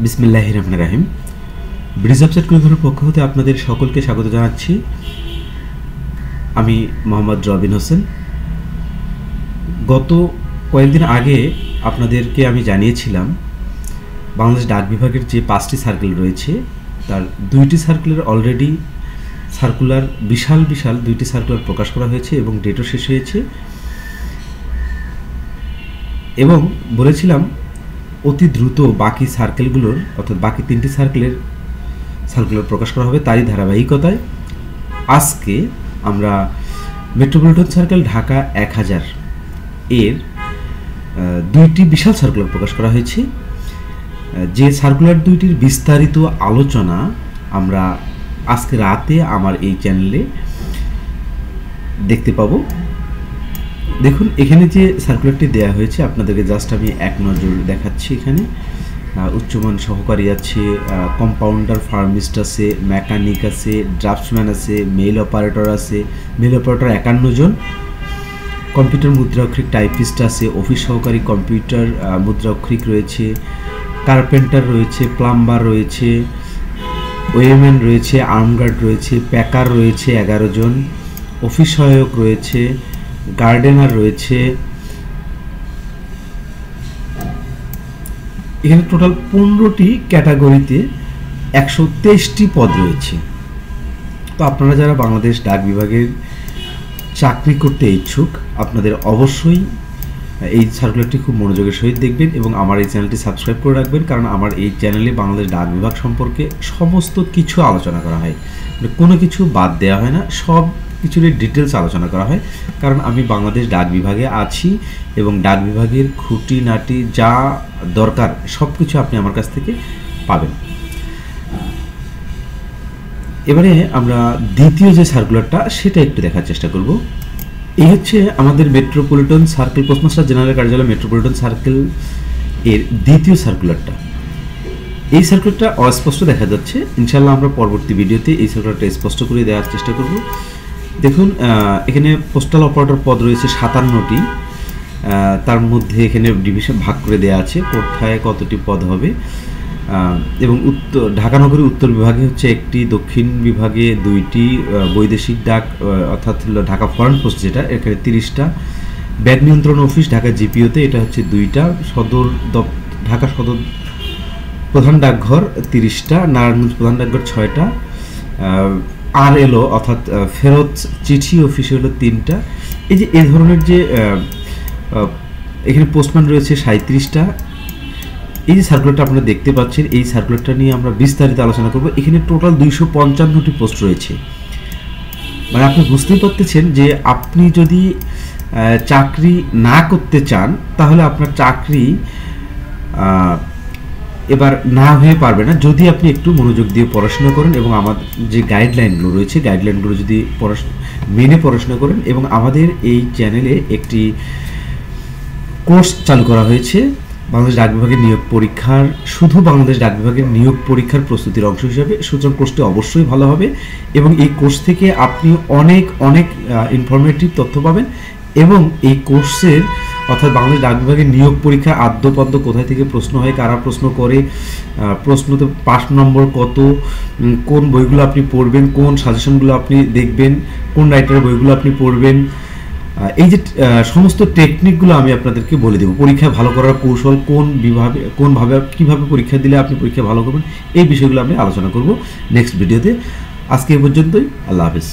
বিসমিল্লাহির রহমানির রহিম। Bridge of সার্কুলারের পক্ষ হতে আপনাদের সকলকে স্বাগত জানাচ্ছি। আমি মোহাম্মদ রবিন হোসেন। গত কয়েকদিন আগে আপনাদেরকে আমি জানিয়েছিলাম বাংলাদেশ ডাক বিভাগের যে 5টি সার্কেল রয়েছে তার 2টি সার্কেলের অলরেডি সার্কুলার বিশাল 2টি সার্কুলার প্রকাশ করা হয়েছে এবং ডেটও শেষ হয়েছে, এবং বলেছিলাম অতি দ্রুত বাকি সার্কেলগুলোর অর্থাৎ বাকি 3টি সার্কুলার প্রকাশ করা হবে। তারই ধারাবাহিকতায় আজকে আমরা মেট্রোপলিটন সার্কেল ঢাকা 1000 এর 2টি বিশাল সার্কুলার প্রকাশ করা হয়েছে। যে সার্কুলার 2টির বিস্তারিত আলোচনা আমরা আজকে রাতে আমার এই চ্যানেলে দেখতে পাবো। দেখুন, এখানে যে সার্কুলারটি দেওয়া হয়েছে আপনাদেরকে জাস্ট আমি এক নজর দেখাচ্ছি। এখানে উচ্চমান সহকারী আছে, কম্পাউন্ডার ফার্মিস্ট আছে, মেকানিক আছে, ড্রাফটসম্যান আছে, মেল অপারেটর আছে, মেল অপারেটর 51 জন, কম্পিউটার মুদ্রাক্ষরিক টাইপিস্ট আছে, অফিস সহকারী কম্পিউটার মুদ্রাক্ষরিক রয়েছে, কার্পেন্টার রয়েছে, প্লাম্বার রয়েছে, ওয়েম্যান রয়েছে, আর্মগার্ড রয়েছে, প্যাকার রয়েছে 11 জন, অফিস সহায়ক রয়েছে, গার্ডেনার রয়েছে। এখানে টোটাল 15টি ক্যাটাগরিতে 123টি পদ রয়েছে। তো আপনারা যারা বাংলাদেশ ডাক বিভাগের চাকরি করতে ইচ্ছুক আপনাদের অবশ্যই এই সার্কুলারটি খুব মনোযোগের সহিত দেখবেন এবং আমার এই চ্যানেলটি সাবস্ক্রাইব করে রাখবেন, কারণ আমার এই চ্যানেলে বাংলাদেশ ডাক বিভাগ সম্পর্কে সমস্ত কিছু আলোচনা করা হয়, কোনো কিছু বাদ দেওয়া হয় না, সব কিছুরই ডিটেলস আলোচনা করা হয়। কারণ আমি বাংলাদেশ ডাক বিভাগে আছি এবং ডাক বিভাগের খুঁটিনাটি যা দরকার সব কিছু আপনি আমার কাছ থেকে পাবেন। এবারে আমরা দ্বিতীয় যে সার্কুলারটা সেটা একটু দেখার চেষ্টা করব। এই হচ্ছে আমাদের মেট্রোপলিটন সার্কেল, পোস্টমাস্টার জেনারেল কার্যালয় মেট্রোপলিটন সার্কেল এর দ্বিতীয় সার্কুলারটা। এই সার্কুলারটা অস্পষ্ট দেখা যাচ্ছে, ইনশাল্লাহ আমরা পরবর্তী ভিডিওতে এই সার্কুলারটা স্পষ্ট করে দেওয়ার চেষ্টা করব। দেখুন, এখানে পোস্টাল অপারেটর পদ রয়েছে 57টি, তার মধ্যে এখানে ডিভিশন ভাগ করে দেওয়া আছে কোথায় কতটি পদ হবে, এবং ঢাকা নগরীর উত্তর বিভাগে হচ্ছে 1টি, দক্ষিণ বিভাগে 2টি, বৈদেশিক ডাক অর্থাৎ ঢাকা ফরেন পোস্ট যেটা এখানে 30টা, ব্যাগ নিয়ন্ত্রণ অফিস ঢাকা জিপিওতে এটা হচ্ছে 2টা, ঢাকা সদর প্রধান ডাকঘর 30টা, নারায়ণগঞ্জ প্রধান ডাকঘর 6টা, RLO অর্থাৎ ফেরত চিঠি অফিস হলো 3টা। এই যে এই ধরনের যে এখানে পোস্টম্যান রয়েছে 37টা। এই যে সার্কুলারটা আপনারা দেখতে পাচ্ছেন এই সার্কুলারটা নিয়ে আমরা বিস্তারিত আলোচনা করব। এখানে টোটাল 255টি পোস্ট রয়েছে। মানে আপনি বুঝতেই পারতেছেন যে আপনি যদি চাকরি না করতে চান তাহলে আপনার চাকরি এবার না হয়ে পারবে না, যদি আপনি একটু মনোযোগ দিয়ে পড়াশোনা করেন এবং আমাদের যে গাইডলাইনগুলো রয়েছে গাইডলাইনগুলো যদি মেনে পড়াশোনা করেন। এবং আমাদের এই চ্যানেলে একটি কোর্স চালু করা হয়েছে বাংলাদেশ ডাক বিভাগের নিয়োগ পরীক্ষার, শুধু বাংলাদেশ ডাক বিভাগের নিয়োগ পরীক্ষার প্রস্তুতির অংশ হিসাবে। সুতরাং কোর্সটি অবশ্যই ভালো হবে এবং এই কোর্স থেকে আপনি অনেক ইনফরমেটিভ তথ্য পাবেন। এবং এই কোর্সের অর্থাৎ বাংলাদেশ ডাক বিভাগের নিয়োগ পরীক্ষা আদ্যপদ্য কোথায় থেকে প্রশ্ন হয়, কারা প্রশ্ন করে, প্রশ্নতে পাস নম্বর কত, কোন বইগুলো আপনি পড়বেন, কোন সাজেশনগুলো আপনি দেখবেন, কোন রাইটারের বইগুলো আপনি পড়বেন, এই যে সমস্ত টেকনিকগুলো আমি আপনাদেরকে বলে দেবো। পরীক্ষা ভালো করার কৌশল, কোনভাবে কীভাবে পরীক্ষা দিলে আপনি পরীক্ষা ভালো করবেন, এই বিষয়গুলো আমি আলোচনা করব নেক্সট ভিডিওতে। আজকে এ পর্যন্তই, আল্লাহ হাফেজ।